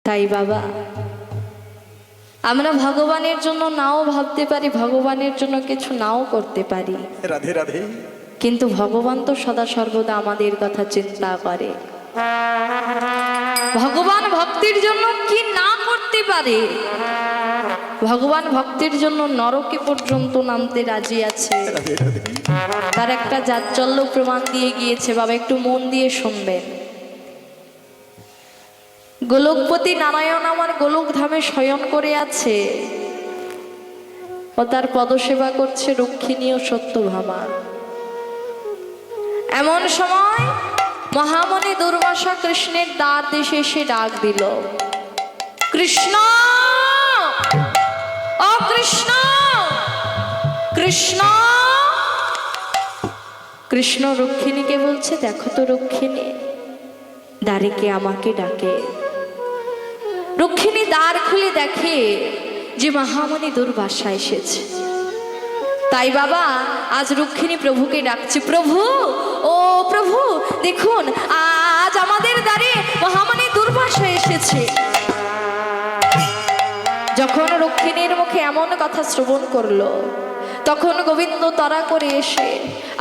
তাই বাবা আমরা ভগবানের জন্য নাও ভাবতে পারি, ভগবানের জন্য কিছু নাও করতে পারি, রাধে রাধে। কিন্তু ভগবান তো সদা সর্বদা আমাদের কথা চিন্তা করে। ভগবান ভক্তির জন্য কি না করতে পারে। ভগবান ভক্তির জন্য নরকে পর্যন্ত নামতে রাজি আছে। রাধে রাধে। তার একটা যাচ্চল্য প্রমাণ দিয়ে গিয়েছে বাবা, একটু মন দিয়ে শুনবেন। গোলকপতি নারায়ণ আমার গোলক ধামে শয়ন করে আছে, ও তার পদসেবা করছে রক্ষিণী ও সত্যভামা। এমন সময় মহামণি দুর্বাসা কৃষ্ণের দ্বার দেশে এসে ডাক দিল, কৃষ্ণ ও কৃষ্ণ কৃষ্ণ। কৃষ্ণ রক্ষিণীকে বলছে, দেখো তো রক্ষিণী, দ্বারে কে আমাকে ডাকে। রক্ষিণী দ্বার খুলে দেখে যে মহামণি দুর্বাসা এসেছে। তাই বাবা আজ রক্ষিণী প্রভুকে ডাকছে, প্রভু ও প্রভু দেখুন আজ আমাদের দ্বারে মহামণি দুর্বাসা এসেছে। যখন রক্ষিণীর মুখে এমন কথা শ্রবণ করলো, তখন গোবিন্দ তরা করে এসে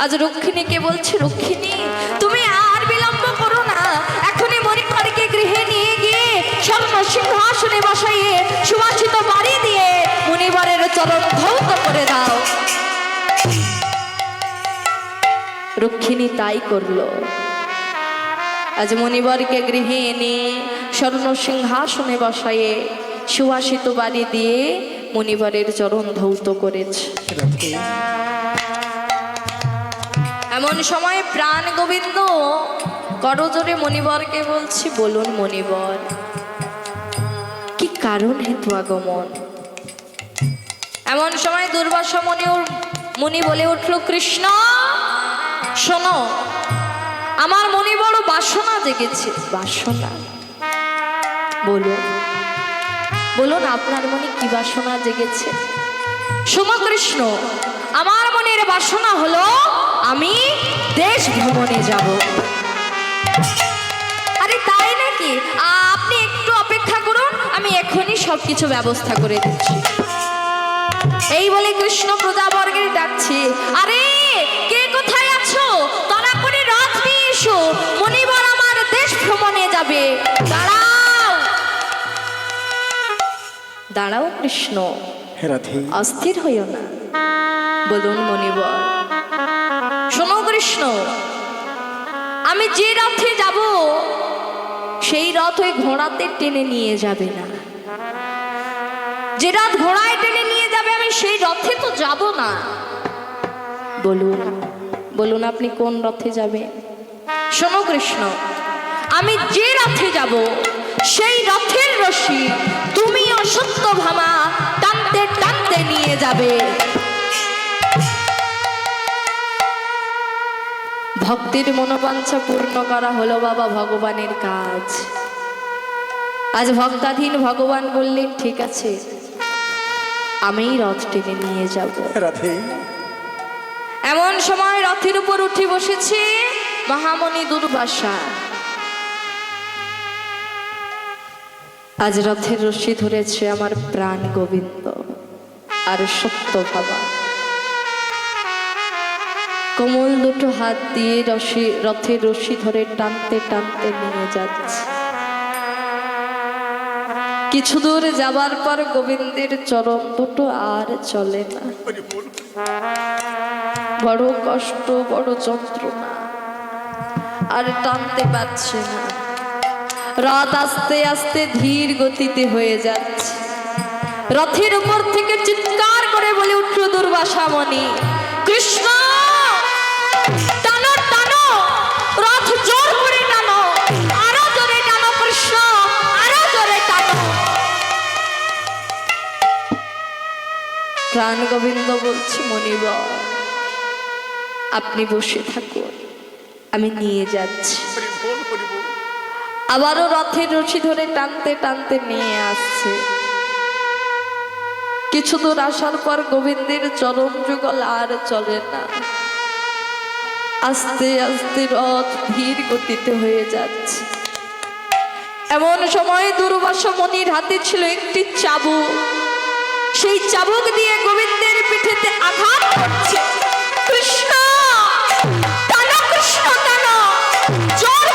আজ রক্ষিণীকে বলছে, রক্ষিণী তুমি আর বিলম্ব করো না, এখনই মণিবরকে গৃহে নিয়ে গিয়ে স্বর্ণ সিংহাসনে বসাইয়ে সুবাসিত বাড়ি দিয়ে মণিবরের চরণ ধৌত করে দাও। রক্ষিণী তাই করলো। আজ মণিবরকে গৃহে এনে স্বর্ণ সিংহাসনে বসাইয়ে সুবাসিত বাড়ি দিয়ে মণিবরের চরণ ধৌত করেছে। এমন সময় প্রাণ গোবিন্দ করজোরে মণিবরকে বলছি, বলুন মণিবর কি কারণ হেতু আগমন। এমন সময় দুর্বাসা মুনি বলে উঠল, কৃষ্ণ শোনো, আমার মনে বড় বাসনা জেগেছে। বাসনা? বলুন বলুন আপনার মনে কি বাসনা জেগেছে? শোনো কৃষ্ণ, আমার মনের বাসনা হলো আমি দেশ ভ্রমণে যাব। আরে তাই নাকি? আপনি একটু অপেক্ষা করুন, আমি এখনই সবকিছু ব্যবস্থা করে দিচ্ছি। এই বলে কৃষ্ণ প্রজাবর্গের ডাকছে, আরে কে কোথায় আছো? তারা করে রথ নিয়ে এসো, মণিবর আমার দেশ ভ্রমণে যাবে। দাঁড়াও দাঁড়াও কৃষ্ণ, অস্থির হইও না। বলুন মণিবর। শোনো কৃষ্ণ, আমি যে রথে যাব সেই রথ ওই ঘোড়াতে টেনে নিয়ে যাবে না। যে রথ ঘোড়ায় টেনে নিয়ে যাবে আমি সেই রথে তো যাব না। বলুন বলুন আপনি কোন রথে যাবেন? শোনো কৃষ্ণ, আমি যে রথে যাব সেই রথের রশি তুমি ও সত্যভামা টানতে টানতে নিয়ে যাবে। ভক্তির মনোবাঞ্ছা পূর্ণ করা হলো বাবা ভগবানের কাজ। আজ ভক্তাধীন ভগবান বললেন, ঠিক আছে আমি রথ টেনে নিয়ে যাব। এমন সময় রথের উপর উঠে বসেছে মহামণি দুর্বাসা। আজ রথের রশি ধরেছে আমার প্রাণ গোবিন্দ আর সত্যভামা। কোমল দুটো হাত দিয়ে রথের রশি ধরে টানতে টানতে নিয়ে যাচ্ছে। কিছু দূর যাবার পর গোবিন্দের চরণ দুটো আর চলে না। বড় কষ্ট, বড় যন্ত্রণা, আর টানতে পারছে না। রথ আস্তে আস্তে ধীর গতিতে হয়ে যাচ্ছে। রথের উপর থেকে চিৎকার করে বলে উঠল দুর্বাসা মণি, কৃষ্ণ টানো টানো, রথ জোর করে টানো, আরো জোরে টানো কৃষ্ণ, আরো জোরে টানো। প্রাণ গোবিন্দ বলছি, মণিবর আপনি বসে থাকুন, আমি নিয়ে যাচ্ছি। আবারও রথের রশি ধরে টানতে টানতে নিয়ে আসছে। কিছু দূর আসার পর গোবিন্দের চরণ যুগল আর চলে না। আস্তে আস্তে রথ ধীর গতিতে হয়ে যাচ্ছে। এমন সময় দুর্বাসা মুনির হাতে ছিল একটি চাবুক। সেই চাবুক দিয়ে গোবিন্দের পিঠেতে আঘাত করছে। কৃষ্ণ টানো, কৃষ্ণ টানো, জোর